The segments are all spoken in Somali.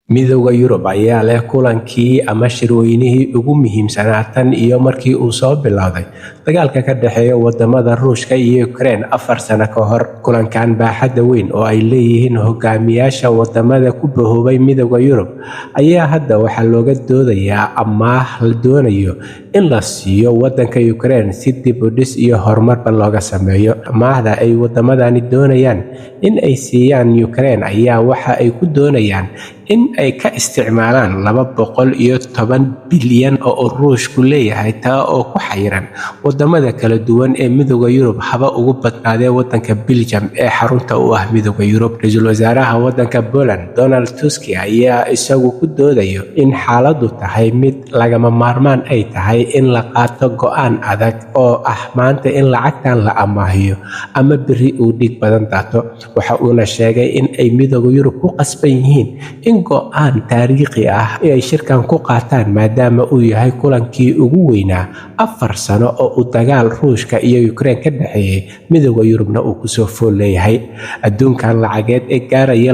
midowda Yurub ayaa leh kulankii ama shirweynihii ugu muhiimsanaa tan iyo markii uu soo bilowday dagaalka ka dhexeeya wadamada Ruushka iyo Ukraine 4 sano ka hor. Kulankan baaxadda weyn oo ay leeyihiin hogaamiyaasha wadamada ku bahoobay midowda Yurub ayaa hadda waxaa looga doodayaa amaah la doonayo in la siiyo wadanka Ukraine si dib u dhis iyo horumarba looga sameeyo. Amaahda ay wadamadani doonayaan in ay siiyaan Ukraine ayaa waxa ay ku doonayaan in ay ka isticmaalaan 210 bilyan oo Ruushku leeyahay taa oo ku xayiran wadamada kala duwan ee midowda Yurub haba ugu badnaadee wadanka Belgium ee xarunta u ah midowda Yurub. Ra'iisul wasaaraha wadanka Poland Donald Tusk ayaa isagu ku doodayo in xaaladdu tahay mid lagama maarmaan ay tahay in la qaato go'aan adag oo ah maanta in lacagtan la amaahiyo ama biri uu dhig badan daato. Waxa uuna sheegay in ay midowda Yurub ku qasban yihiin in go'aan taariikhi ah ay shirkan ku qaataan maadaama uu yahay kulankii ugu weynaa 4 sano oo uu dagaal Ruushka iyo Ukraine ka dhaxeeyay midowda Yurubna uu ku soo fool leeyahay. Adduunkan lacageed ee gaaraya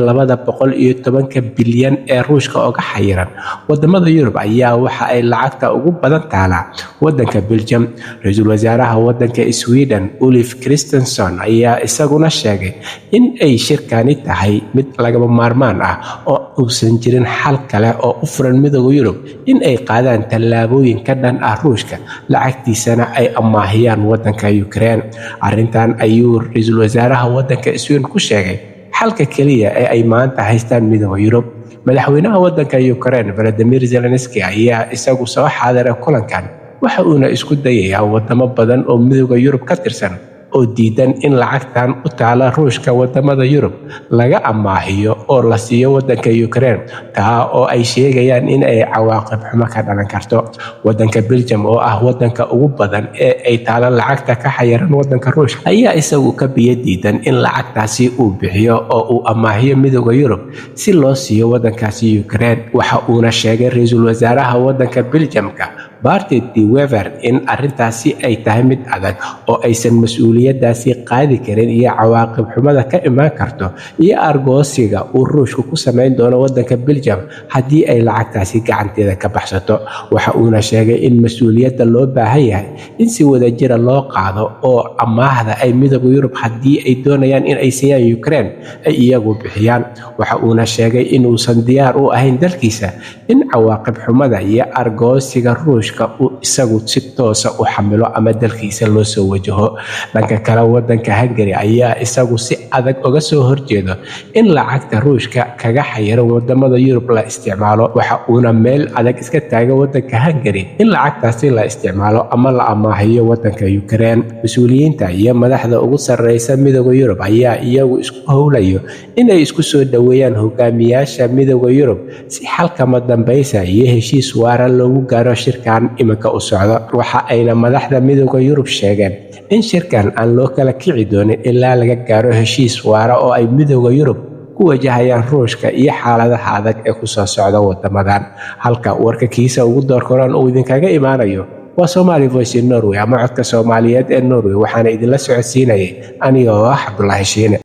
210 bilyan ee Ruushka oo ka xayiran wadamada Yurub ayaa waxa ay lacagta ugu badan taalaa wadanka Belgium. Ra'iisul wasaaraha wadanka Sweden Ulf Kristersson ayaa isaguna sheegay in ay shirkani tahay mid lagama maarmaan ah oo uusan jirin xal kale oo u furan midowda Yurub in ay qaadaan tallaabooyin ka dhan ah Ruushka lacagtiisana ay amaahiyaan wadanka Ukraine. Arrintan ayuu ra'iisul wasaaraha wadanka Sweden ku sheegay xalka kaliya ee ay maanta haystaan midowda Yurub. Madaxweynaha wadanka Ukraine Volodymyr Zelensky ayaa isagu soo xaadiray kulankan waxa uuna isku dayayaa wadamo badan oo midowda Yurub ka tirsan oo diidan in lacagtan u taala Ruushka wadamada Yurub laga amaahiyo oo la siiyo wadanka Ukraine taa oo ay sheegayaan in ay cawaaqib xumo ka dhalan karto. Wadanka Belgium oo ah wadanka ugu badan ee ay taala lacagta ka xayiran wadanka Ruushka ayaa isagu ka biyo diidan in lacagtaasi uu bixiyo oo uu amaahiyo midowda Yurub si loo siiyo wadankaasi Ukraine. Waxa uuna sheegay ra'iisul wasaaraha wadanka Belgiumka Bart De Wever in arrintaasi ay tahay mid adag oo aysan mas'uuliyadaasi qaadi karin iyo cawaaqib xumada ka imaan karto iyo argoosiga uu Ruushku ku sameyn doono wadanka Belgium haddii ay lacagtaasi gacanteeda ka baxsato. Waxa uuna sheegay in mas'uuliyadda loo baahan yahay in si wadajir loo qaado oo amaahda ay midowda Yurub haddii ay doonayaan in ay siiyaan Ukraine ay iyagu bixiyaan. Waxa uuna sheegay in uusan diyaar u ahayn dalkiisa in cawaaqib xumada iyo argoosiga Ruushka uu isagu si toos ah u xamilo ama dalkiisa loo soo wajaho. Dhanka kale wadanka Hungary ayaa isagu si adag uga soo horjeedo in lacagta Ruushka kaga xayiran wadamada Yurub la isticmaalo. Waxa uuna meel adag iska taagay wadanka Hungary in lacagtaasi la isticmaalo ama la amaahiyo wadanka Ukraine. Mas'uuliyiinta iyo madaxda ugu sareysa midowda Yurub ayaa iyagu isku howlayo inay isku soo dhaweeyaan hogaamiyaasha midowda Yurub si xalkama dambaysa iyo heshiis waara loogu gaaro shirkan iminka u socdo. Waxa ayna madaxda midowda Yurub sheegeen in shirkan aan loo kala kici doonin ilaa laga gaaro heshiis waara oo ay midowda Yurub ku wajahayaan Ruushka iyo xaaladaha adag ee ku soo socda wadamadan. Halka warka kiisa ugu doorkoran uu idinkaga imaanayo waa Somali Voice in Norway ama codka Soomaaliyeed ee Norway waxaana idinla socodsiinayay aniga oo ah Cabdullaahi Shiine.